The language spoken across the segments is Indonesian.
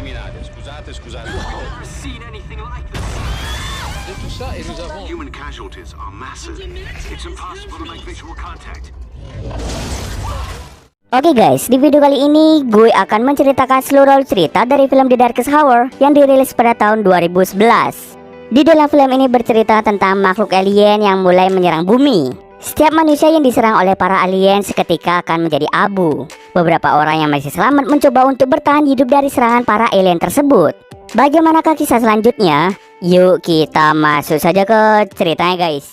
eliminate. Scusate, scusate. Human casualties are massive. It's impossible to make visual contact. Oke guys, di video kali ini gue akan menceritakan seluruh cerita dari film The Darkest Hour yang dirilis pada tahun 2011. Di dalam film ini bercerita tentang makhluk alien yang mulai menyerang bumi. Setiap manusia yang diserang oleh para alien seketika akan menjadi abu. Beberapa orang yang masih selamat mencoba untuk bertahan hidup dari serangan para alien tersebut. Bagaimanakah kisah selanjutnya? Yuk kita masuk saja ke ceritanya guys.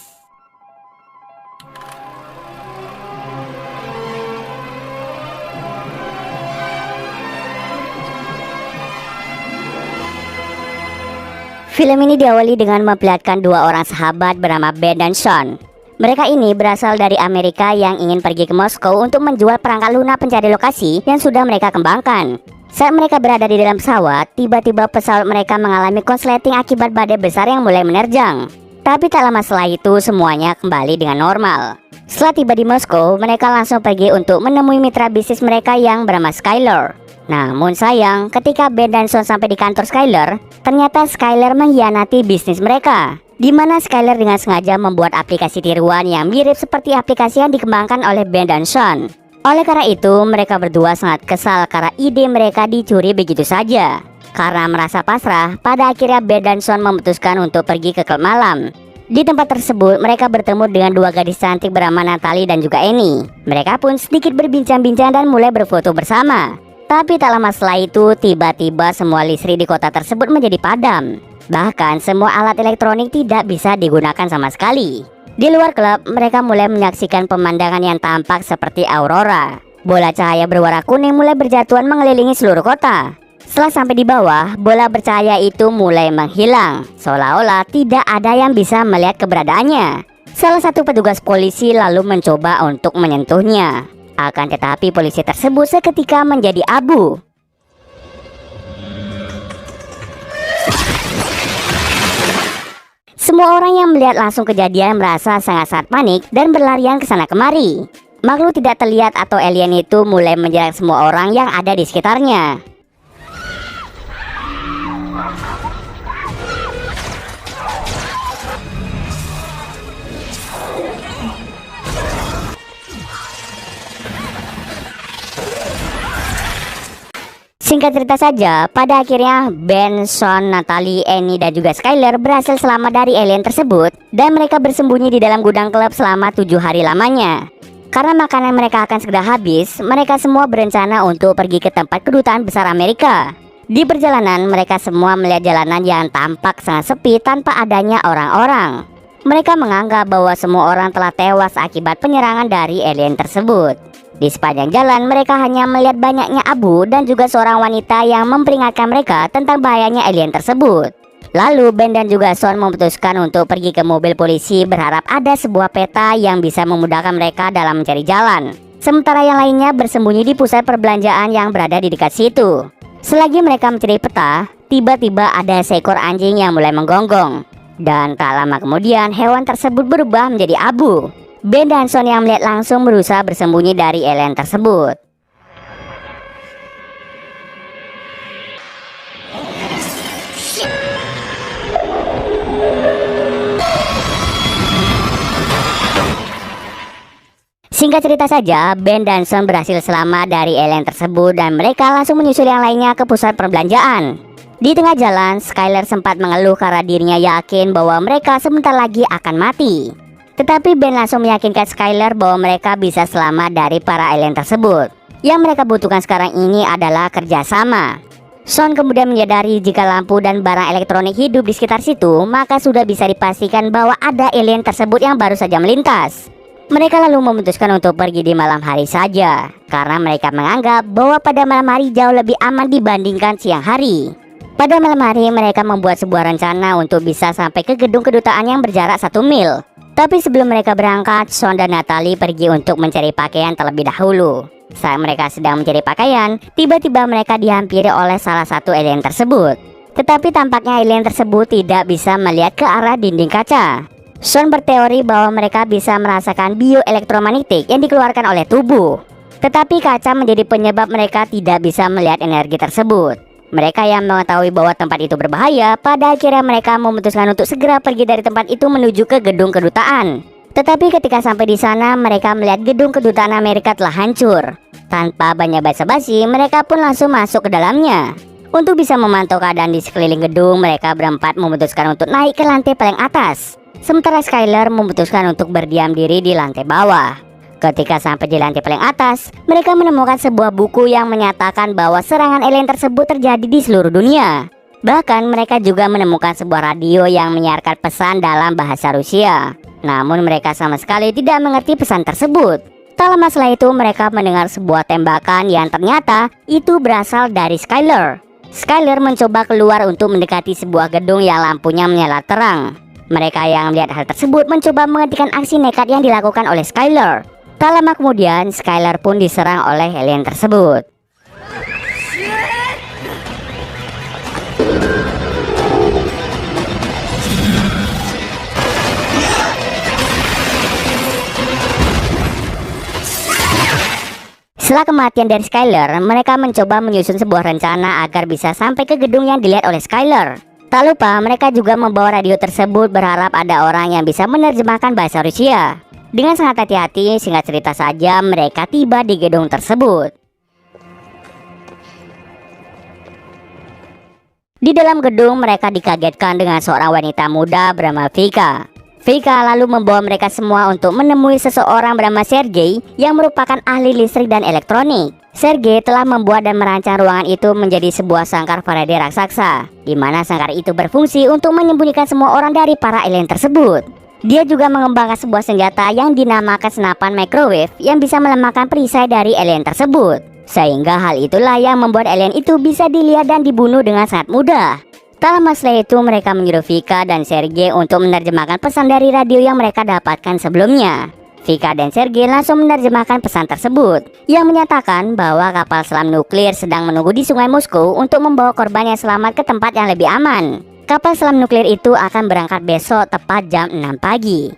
Film ini diawali dengan memperlihatkan dua orang sahabat bernama Ben dan Sean. Mereka ini berasal dari Amerika yang ingin pergi ke Moskow untuk menjual perangkat lunak pencari lokasi yang sudah mereka kembangkan. Saat mereka berada di dalam pesawat, tiba-tiba pesawat mereka mengalami konsleting akibat badai besar yang mulai menerjang. Tapi tak lama setelah itu semuanya kembali dengan normal. Setelah tiba di Moskow, mereka langsung pergi untuk menemui mitra bisnis mereka yang bernama Skyler. Namun sayang, ketika Ben dan Sean sampai di kantor Skyler, ternyata Skyler mengkhianati bisnis mereka, di mana Skyler dengan sengaja membuat aplikasi tiruan yang mirip seperti aplikasi yang dikembangkan oleh Ben dan Sean. Oleh karena itu, mereka berdua sangat kesal karena ide mereka dicuri begitu saja. Karena merasa pasrah, pada akhirnya Ben dan Sean memutuskan untuk pergi ke klub malam. Di tempat tersebut, mereka bertemu dengan dua gadis cantik bernama Natalie dan juga Annie. Mereka pun sedikit berbincang-bincang dan mulai berfoto bersama. Tapi tak lama setelah itu, tiba-tiba semua listrik di kota tersebut menjadi padam. Bahkan semua alat elektronik tidak bisa digunakan sama sekali. Di luar klub, mereka mulai menyaksikan pemandangan yang tampak seperti aurora. Bola cahaya berwarna kuning mulai berjatuhan mengelilingi seluruh kota. Setelah sampai di bawah, bola bercahaya itu mulai menghilang, seolah-olah tidak ada yang bisa melihat keberadaannya. Salah satu petugas polisi lalu mencoba untuk menyentuhnya. Akan tetapi polisi tersebut seketika menjadi abu. Semua orang yang melihat langsung kejadian merasa sangat-sangat panik dan berlarian ke sana kemari. Makhluk tidak terlihat atau alien itu mulai menyerang semua orang yang ada di sekitarnya. Singkat cerita saja, pada akhirnya Ben, Sean, Natalie, Annie, dan juga Skyler berhasil selamat dari alien tersebut. Dan mereka bersembunyi di dalam gudang klub selama 7 hari lamanya. Karena makanan mereka akan segera habis, mereka semua berencana untuk pergi ke tempat kedutaan besar Amerika. Di perjalanan, mereka semua melihat jalanan yang tampak sangat sepi tanpa adanya orang-orang. Mereka menganggap bahwa semua orang telah tewas akibat penyerangan dari alien tersebut. Di sepanjang jalan, mereka hanya melihat banyaknya abu dan juga seorang wanita yang memperingatkan mereka tentang bahayanya alien tersebut. Lalu Ben dan juga Sean memutuskan untuk pergi ke mobil polisi berharap ada sebuah peta yang bisa memudahkan mereka dalam mencari jalan. Sementara yang lainnya bersembunyi di pusat perbelanjaan yang berada di dekat situ. Selagi mereka mencari peta, tiba-tiba ada seekor anjing yang mulai menggonggong. Dan tak lama kemudian hewan tersebut berubah menjadi abu. Ben dan Sean yang melihat langsung berusaha bersembunyi dari alien tersebut. Singkat cerita saja, Ben dan Sean berhasil selamat dari alien tersebut dan mereka langsung menyusul yang lainnya ke pusat perbelanjaan. Di tengah jalan, Skyler sempat mengeluh karena dirinya yakin bahwa mereka sebentar lagi akan mati. Tetapi Ben langsung meyakinkan Skyler bahwa mereka bisa selamat dari para alien tersebut. Yang mereka butuhkan sekarang ini adalah kerjasama. Sean kemudian menyadari jika lampu dan barang elektronik hidup di sekitar situ, maka sudah bisa dipastikan bahwa ada alien tersebut yang baru saja melintas. Mereka lalu memutuskan untuk pergi di malam hari saja, karena mereka menganggap bahwa pada malam hari jauh lebih aman dibandingkan siang hari. Pada malam hari mereka membuat sebuah rencana untuk bisa sampai ke gedung kedutaan yang berjarak 1 mil. Tapi sebelum mereka berangkat, Sean dan Natalie pergi untuk mencari pakaian terlebih dahulu. Saat mereka sedang mencari pakaian, tiba-tiba mereka dihampiri oleh salah satu alien tersebut. Tetapi tampaknya alien tersebut tidak bisa melihat ke arah dinding kaca. Sean berteori bahwa mereka bisa merasakan bioelektromagnetik yang dikeluarkan oleh tubuh. Tetapi kaca menjadi penyebab mereka tidak bisa melihat energi tersebut. Mereka yang mengetahui bahwa tempat itu berbahaya, pada akhirnya mereka memutuskan untuk segera pergi dari tempat itu menuju ke gedung kedutaan. Tetapi ketika sampai di sana, mereka melihat gedung kedutaan Amerika telah hancur. Tanpa banyak basa-basi, mereka pun langsung masuk ke dalamnya. Untuk bisa memantau keadaan di sekeliling gedung, mereka berempat memutuskan untuk naik ke lantai paling atas. Sementara Skyler memutuskan untuk berdiam diri di lantai bawah. Ketika sampai di lantai paling atas, mereka menemukan sebuah buku yang menyatakan bahwa serangan alien tersebut terjadi di seluruh dunia. Bahkan mereka juga menemukan sebuah radio yang menyiarkan pesan dalam bahasa Rusia. Namun mereka sama sekali tidak mengerti pesan tersebut. Tak lama setelah itu mereka mendengar sebuah tembakan yang ternyata itu berasal dari Skyler. Skyler mencoba keluar untuk mendekati sebuah gedung yang lampunya menyala terang. Mereka yang melihat hal tersebut mencoba menghentikan aksi nekat yang dilakukan oleh Skyler. Tak lama kemudian, Skyler pun diserang oleh alien tersebut. Setelah kematian dari Skyler, mereka mencoba menyusun sebuah rencana agar bisa sampai ke gedung yang dilihat oleh Skyler. Tak lupa, mereka juga membawa radio tersebut berharap ada orang yang bisa menerjemahkan bahasa Rusia. Dengan sangat hati-hati, singkat cerita saja, mereka tiba di gedung tersebut. Di dalam gedung, mereka dikagetkan dengan seorang wanita muda bernama Vika. Vika lalu membawa mereka semua untuk menemui seseorang bernama Sergei yang merupakan ahli listrik dan elektronik. Sergei telah membuat dan merancang ruangan itu menjadi sebuah sangkar Faraday raksasa, di mana sangkar itu berfungsi untuk menyembunyikan semua orang dari para alien tersebut. Dia juga mengembangkan sebuah senjata yang dinamakan senapan microwave yang bisa melemahkan perisai dari alien tersebut. Sehingga hal itulah yang membuat alien itu bisa dilihat dan dibunuh dengan sangat mudah. Tak lama setelah itu mereka menyuruh Vika dan Sergei untuk menerjemahkan pesan dari radio yang mereka dapatkan sebelumnya. Vika dan Sergei langsung menerjemahkan pesan tersebut yang menyatakan bahwa kapal selam nuklir sedang menunggu di Sungai Moskow untuk membawa korban yang selamat ke tempat yang lebih aman. Kapal selam nuklir itu akan berangkat besok tepat jam 6 pagi.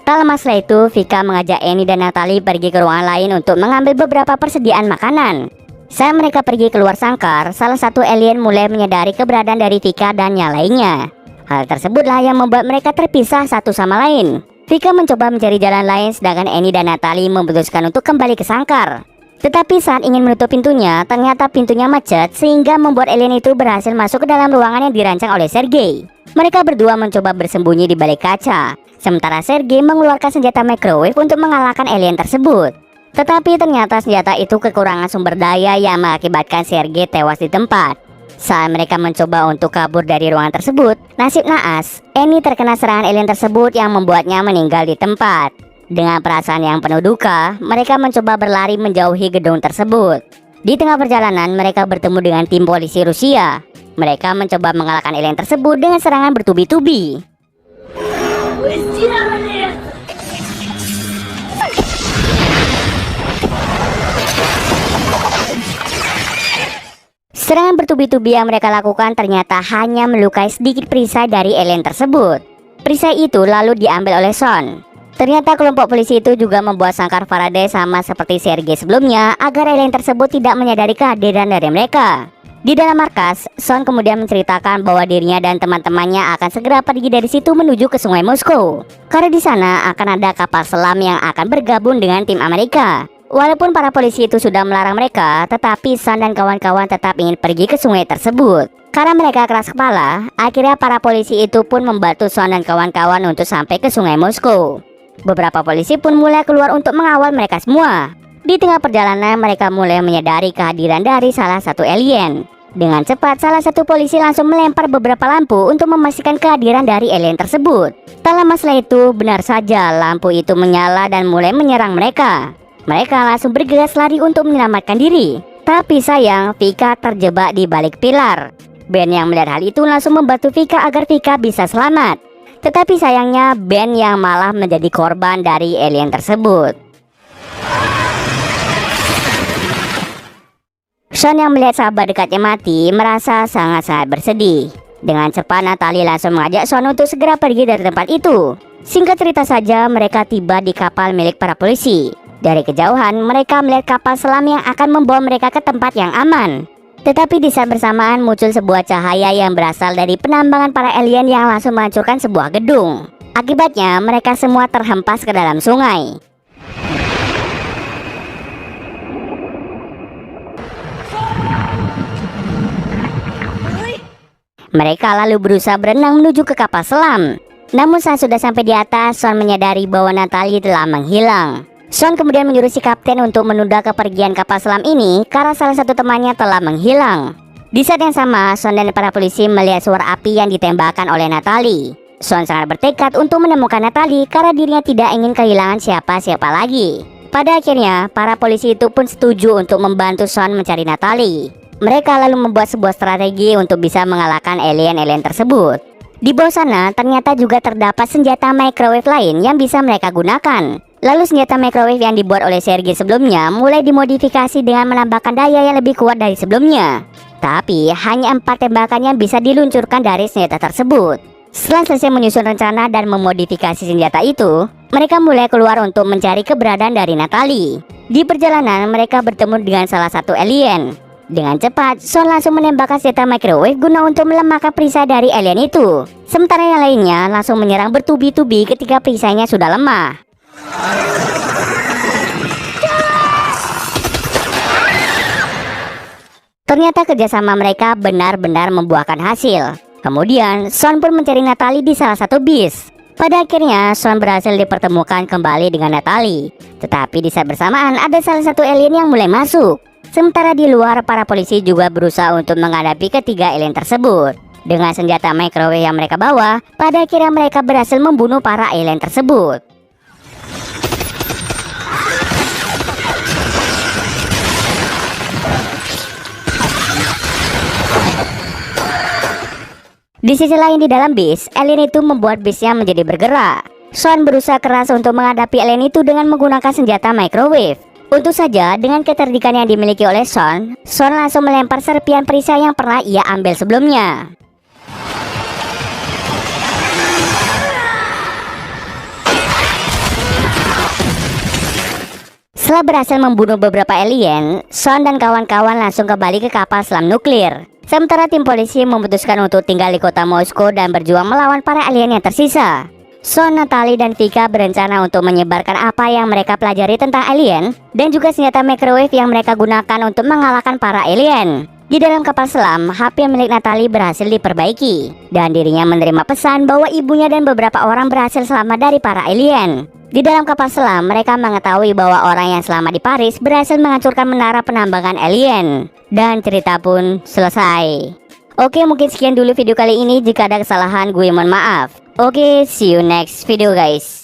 Tak lama setelah itu, Vika mengajak Annie dan Natalie pergi ke ruangan lain untuk mengambil beberapa persediaan makanan. Saat mereka pergi keluar sangkar, salah satu alien mulai menyadari keberadaan dari Vika dan yang lainnya. Hal tersebutlah yang membuat mereka terpisah satu sama lain. Vika mencoba mencari jalan lain, sedangkan Annie dan Natalie memutuskan untuk kembali ke sangkar. Tetapi saat ingin menutup pintunya, ternyata pintunya macet sehingga membuat alien itu berhasil masuk ke dalam ruangan yang dirancang oleh Sergei. Mereka berdua mencoba bersembunyi di balik kaca, sementara Sergei mengeluarkan senjata microwave untuk mengalahkan alien tersebut. Tetapi ternyata senjata itu kekurangan sumber daya yang mengakibatkan Sergei tewas di tempat. Saat mereka mencoba untuk kabur dari ruangan tersebut, nasib naas, Annie terkena serangan alien tersebut yang membuatnya meninggal di tempat. Dengan perasaan yang penuh duka, mereka mencoba berlari menjauhi gedung tersebut. Di tengah perjalanan, mereka bertemu dengan tim polisi Rusia. Mereka mencoba mengalahkan alien tersebut dengan serangan bertubi-tubi. Serangan bertubi-tubi yang mereka lakukan ternyata hanya melukai sedikit perisai dari alien tersebut. Perisai itu lalu diambil oleh Sean. Ternyata kelompok polisi itu juga membuat sangkar Faraday sama seperti Sergei sebelumnya agar alien tersebut tidak menyadari kehadiran dari mereka. Di dalam markas, Sean kemudian menceritakan bahwa dirinya dan teman-temannya akan segera pergi dari situ menuju ke Sungai Moskow. Karena di sana akan ada kapal selam yang akan bergabung dengan tim Amerika. Walaupun para polisi itu sudah melarang mereka, tetapi Sean dan kawan-kawan tetap ingin pergi ke sungai tersebut. Karena mereka keras kepala, akhirnya para polisi itu pun membantu Sean dan kawan-kawan untuk sampai ke Sungai Moskow. Beberapa polisi pun mulai keluar untuk mengawal mereka semua. Di tengah perjalanan mereka mulai menyadari kehadiran dari salah satu alien. Dengan cepat salah satu polisi langsung melempar beberapa lampu untuk memastikan kehadiran dari alien tersebut. Tak lama setelah itu benar saja lampu itu menyala dan mulai menyerang mereka. Mereka langsung bergegas lari untuk menyelamatkan diri. Tapi sayang, Vika terjebak di balik pilar. Ben yang melihat hal itu langsung membantu Vika agar Vika bisa selamat. Tetapi sayangnya Ben yang malah menjadi korban dari alien tersebut. Sean yang melihat sahabat dekatnya mati merasa sangat-sangat bersedih. Dengan cepat Natalie langsung mengajak Sean untuk segera pergi dari tempat itu. Singkat cerita saja mereka tiba di kapal milik para polisi. Dari kejauhan mereka melihat kapal selam yang akan membawa mereka ke tempat yang aman. Tetapi di saat bersamaan muncul sebuah cahaya yang berasal dari penambangan para alien yang langsung menghancurkan sebuah gedung. Akibatnya mereka semua terhempas ke dalam sungai. Mereka lalu berusaha berenang menuju ke kapal selam. Namun saat sudah sampai di atas, Sean menyadari bahwa Natalie telah menghilang. Sean kemudian menyuruh si kapten untuk menunda kepergian kapal selam ini karena salah satu temannya telah menghilang. Di saat yang sama, Sean dan para polisi melihat suara api yang ditembakkan oleh Natalie. Sean sangat bertekad untuk menemukan Natalie karena dirinya tidak ingin kehilangan siapa-siapa lagi. Pada akhirnya, para polisi itu pun setuju untuk membantu Sean mencari Natalie. Mereka lalu membuat sebuah strategi untuk bisa mengalahkan alien-alien tersebut. Di bawah sana ternyata juga terdapat senjata microwave lain yang bisa mereka gunakan. Lalu senjata microwave yang dibuat oleh Sergei sebelumnya mulai dimodifikasi dengan menambahkan daya yang lebih kuat dari sebelumnya. Tapi hanya 4 tembakan yang bisa diluncurkan dari senjata tersebut. Setelah selesai menyusun rencana dan memodifikasi senjata itu, mereka mulai keluar untuk mencari keberadaan dari Natalie. Di perjalanan mereka bertemu dengan salah satu alien. Dengan cepat, Sean langsung menembakkan senjata microwave guna untuk melemahkan perisai dari alien itu. Sementara yang lainnya langsung menyerang bertubi-tubi ketika perisainya sudah lemah. Ternyata kerjasama mereka benar-benar membuahkan hasil. Kemudian, Sean pun mencari Natalie di salah satu bis. Pada akhirnya, Sean berhasil dipertemukan kembali dengan Natalie. Tetapi di saat bersamaan, ada salah satu alien yang mulai masuk. Sementara di luar, para polisi juga berusaha untuk menghadapi ketiga alien tersebut. Dengan senjata microwave yang mereka bawa, pada akhirnya mereka berhasil membunuh para alien tersebut. Di sisi lain di dalam bis, alien itu membuat bisnya menjadi bergerak. Sean berusaha keras untuk menghadapi alien itu dengan menggunakan senjata microwave. Untung saja, dengan keterdikan yang dimiliki oleh Sean langsung melempar serpian perisai yang pernah ia ambil sebelumnya. Setelah berhasil membunuh beberapa alien, Sean dan kawan-kawan langsung kembali ke kapal selam nuklir. Sementara tim polisi memutuskan untuk tinggal di kota Moskow dan berjuang melawan para alien yang tersisa. Sean, Natalie, dan Vika berencana untuk menyebarkan apa yang mereka pelajari tentang alien dan juga senjata microwave yang mereka gunakan untuk mengalahkan para alien. Di dalam kapal selam, HP milik Natalie berhasil diperbaiki dan dirinya menerima pesan bahwa ibunya dan beberapa orang berhasil selamat dari para alien. Di dalam kapal selam, mereka mengetahui bahwa orang yang selamat di Paris berhasil menghancurkan menara penambangan alien. Dan cerita pun selesai. Oke, mungkin sekian dulu video kali ini. Jika ada kesalahan, gue mohon maaf. Oke, see you next video guys.